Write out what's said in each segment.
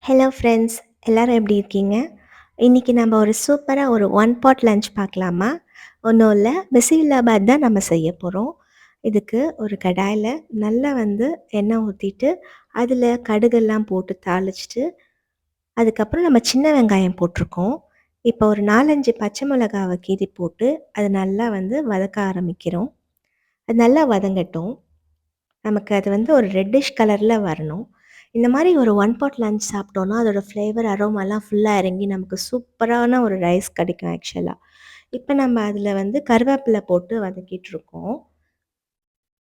Hello friends, எல்லாரும் எப்படி இருக்கீங்க? இன்னைக்கு நம்ம ஒரு சூப்பரா ஒரு ஒன் பாட் லஞ்ச் பார்க்கலாமா? ஒன்றும் இல்ல, பிசிபெல்லாபாத் தான் நம்ம செய்ய போகிறோம். இதுக்கு ஒரு கடாயில் நல்லா எண்ணெய் ஊற்றிட்டு, அதில் கடுகெல்லாம் போட்டு தாளிச்சிட்டு, அதுக்கப்புறம் நம்ம சின்ன வெங்காயம் போட்டிருக்கோம். இப்போ ஒரு 4, 5 பச்சை மிளகாவை கீறி போட்டு, அது நல்லா வதக்க ஆரம்பிக்கிறோம். அது நல்லா வதங்கட்டும். நமக்கு அது ஒரு ரெட்டிஷ் கலர்ல வரணும். இந்த மாரி ஒரு ஒன் பாட் லஞ்ச் சாப்பிட்டோம்னா, அதோட ஃப்ளேவர், அரோமாலாம் ஃபுல்லா இறங்கி நமக்கு சூப்பரான ஒரு ரைஸ் கிடைக்கும் ஆக்சுவலா. இப்ப நம்ம அதில கருவேப்பில போட்டு வதக்கிட்டுருக்கோம்.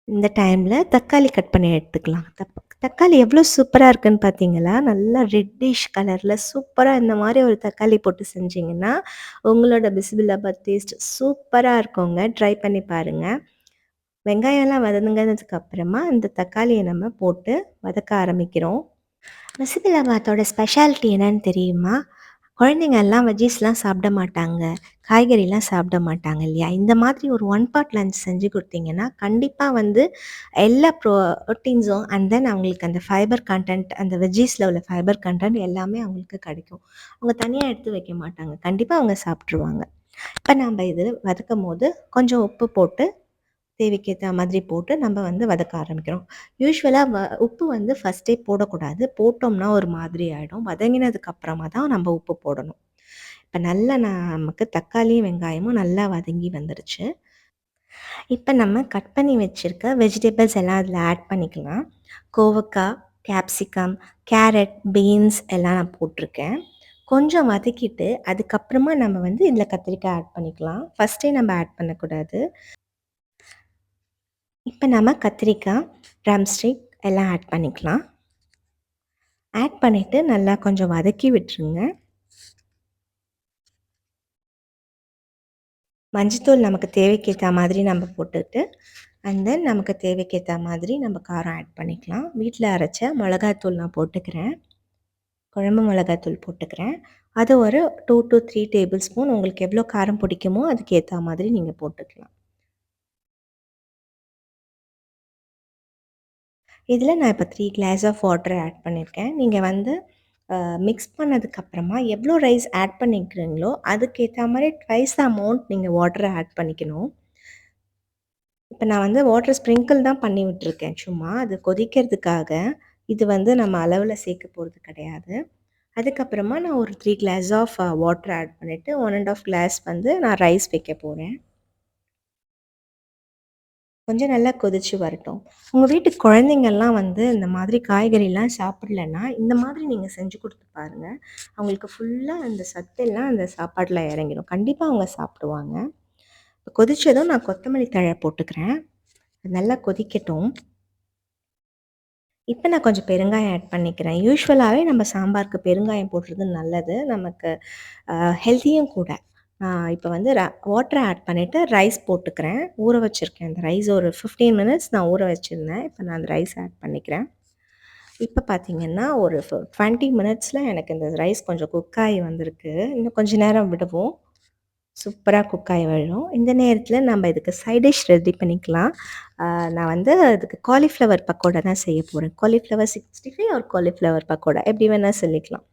இந்த டைம்ல தக்காளி கட் பண்ணி எடுத்துக்கலாம். தக்காளி எவ்வளோ சூப்பரா இருக்குன்னு பார்த்தீங்களா? நல்லா ரெட்டிஷ் கலர்ல சூப்பரா இந்த மாரி ஒரு தக்காளி போட்டு செஞ்சீங்கன்னா, உங்களோட பிசிபெல்லாபாத் டேஸ்ட் சூப்பரா இருக்குங்க. ட்ரை பண்ணி பாருங்க. வெங்காயம்லாம் வதங்குனதுக்கு அப்புறமா, இந்த தக்காளிய நம்ம போட்டு வதக்க ஆரம்பிக்கிறோம். பிசிபெல்லாபாத்தோட ஸ்பெஷாலிட்டி என்னன்னு தெரியுமா? குழந்தைங்க எல்லாம் வெஜ்ஜீஸ்லாம் சாப்பிட மாட்டாங்க. காய்கறிலாம் சாப்பிட மாட்டாங்க இல்லையா? இந்த மாதிரி ஒரு ஒன் பாட் லஞ்ச் செஞ்சு குடுத்தீங்கன்னா, கண்டிப்பா எல்லா புரோட்டீன்ஸும் அண்ட் தென் அவங்களுக்கு அந்த ஃபைபர் கன்டென்ட், அந்த வெஜ்ஜீஸ்ல உள்ள ஃபைபர் கன்டென்ட் எல்லாமே அவங்களுக்கு கிடைக்கும். அவங்க தனியா எடுத்து வைக்க மாட்டாங்க. கண்டிப்பா அவங்க சாப்பிட்டுருவாங்க. இப்ப நம்ப இது வதக்கும்போது கொஞ்சம் உப்பு போட்டு தேவைக்கேத்த மாதிரி போட்டு நம்ம வதக்க ஆரம்பிக்கிறோம். யூசுவலா உப்பு ஃபர்ஸ்ட்டே போடக்கூடாது. போட்டோம்னா ஒரு மாதிரி ஆயிடும். வதங்கினதுக்கு அப்புறமா தான் நம்ம உப்பு போடணும். இப்ப நல்லா நமக்கு தக்காளியும், வெங்காயமும் நல்லா வதங்கி வந்துருச்சு. இப்ப நம்ம கட் பண்ணி வச்சிருக்க வெஜிடபிள்ஸ் எல்லாம் அதில ஆட் பண்ணிக்கலாம். கோவக்காய், கேப்சிகம், கேரட், பீன்ஸ் எல்லாம் நான் போட்டிருக்கேன். கொஞ்சம் வதக்கிட்டு, அதுக்கப்புறமா நம்ம இதில கத்திரிக்காய் ஆட் பண்ணிக்கலாம். ஃபர்ஸ்ட்டே நம்ம ஆட் பண்ணக்கூடாது. இப்போ நம்ம கத்திரிக்காய், ட்ரம்ஸ்டிக் எல்லாம் ஆட் பண்ணிக்கலாம். ஆட் பண்ணிவிட்டு நல்லா கொஞ்சம் வதக்கி விட்டுருங்க. மஞ்சத்தூள் நமக்கு தேவைக்கேற்ற மாதிரி நம்ம போட்டுட்டு, அண்ட் தென் நமக்கு தேவைக்கேற்ற மாதிரி நம்ம காரம் ஆட் பண்ணிக்கலாம். வீட்டில் அரைச்ச மிளகாத்தூள் நான் போட்டுக்கிறேன். குழம்பு மிளகாத்தூள் போட்டுக்கிறேன். அது ஒரு 2 to 3 டேபிள் ஸ்பூன் உங்களுக்கு எவ்வளோ காரம் பிடிக்குமோ அதுக்கு ஏற்ற மாதிரி நீங்கள் போட்டுக்கலாம். இதில நான் இப்போ 3 கிளாஸ் ஆஃப் வாட்டர் ஆட் பண்ணியிருக்கேன். நீங்க மிக்ஸ் பண்ணதுக்கப்புறமா எவ்வளோ ரைஸ் ஆட் பண்ணிக்கிறீங்களோ, அதுக்கேத்தா மாரி ட்வைஸ் த அமௌண்ட் நீங்க வாட்டர ஆட் பண்ணிக்கணும். இப்ப நான் வாட்டர் ஸ்ப்ரிங்கிள் தான் பண்ணி விட்டுருக்கேன் சும்மா. அது கொதிக்கிறதுக்காக. இது நம்ம அளவுல சேர்க்க போறது கிடையாது. அதுக்கப்புறமா நான் ஒரு 3 கிளாஸ் ஆஃப் வாட்டர் ஆட் பண்ணிட்டு 1 1/2 கிளாஸ் நான் ரைஸ் வைக்க போறேன். கொஞ்சம் நல்லா கொதிச்சு வரட்டும். உங்க வீட்டு குழந்தைங்கள்லாம் இந்த மாதிரி காய்கறிலாம் சாப்பிடலன்னா, இந்த மாதிரி நீங்க செஞ்சு குடுத்து பாருங்க. அவங்களுக்கு ஃபுல்லா அந்த சத்தெல்லாம் அந்த சாப்பாட்ல இறங்கிடும். கண்டிப்பா அவங்க சாப்பிடுவாங்க. கொதிச்சதும் நான் கொத்தமல்லி தழை போட்டுக்கிறேன். அது நல்லா கொதிக்கட்டும். இப்ப நான் கொஞ்சம் பெருங்காயம் ஆட் பண்ணிக்கிறேன். யூசுவலாவே நம்ம சாம்பாருக்கு பெருங்காயம் போடுறது நல்லது. நமக்கு ஹெல்த்தியும் கூட. இப்ப வாட்டர் ஆட் பண்ணிட்டு ரைஸ் போட்டுக்கிறேன். ஊற வச்சிருக்கேன். அந்த ரைஸ் ஒரு 15 மினிட்ஸ் நான் ஊற வச்சிருந்தேன். இப்ப நான் அந்த ரைஸ் ஆட் பண்ணிக்கிறேன். இப்ப பார்த்தீங்கன்னா, ஒரு 20 மினிட்ஸ்ல எனக்கு இந்த ரைஸ் கொஞ்சம் குக் ஆகி வந்திருக்கு. இன்னும் கொஞ்ச நேரம் விடுவோம். சூப்பரா குக் ஆகி வரும். இந்த நேரத்தில நம்ம இதுக்கு சைட் டிஷ் ரெடி பண்ணிக்கலாம். நான் அதுக்கு காலிஃப்ளவர் பக்கோடா தான் செய்ய போறேன். காலிஃப்ளவர் 65 ஆர் காலிஃப்ளவர் பக்கோடா எப்படி வேணா சொல்லிக்கலாம்.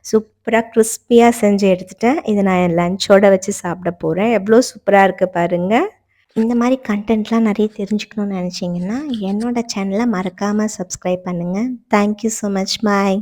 சூப்பரா கிரிஸ்பியா செஞ்சு எடுத்துட்டேன். இத நான் என் லஞ்சோட வச்சு சாப்பிட போறேன். எவ்ளோ சூப்பரா இருக்கு பாருங்க. இந்த மாரி கன்டென்ட்லாம் நெறைய தெரிஞ்சுக்கணும்னு நெனச்சீங்கன்னா, என்னோட சேனல மறக்காம சப்ஸ்கிரைப் பண்ணுங்க. Thank you so much. Bye.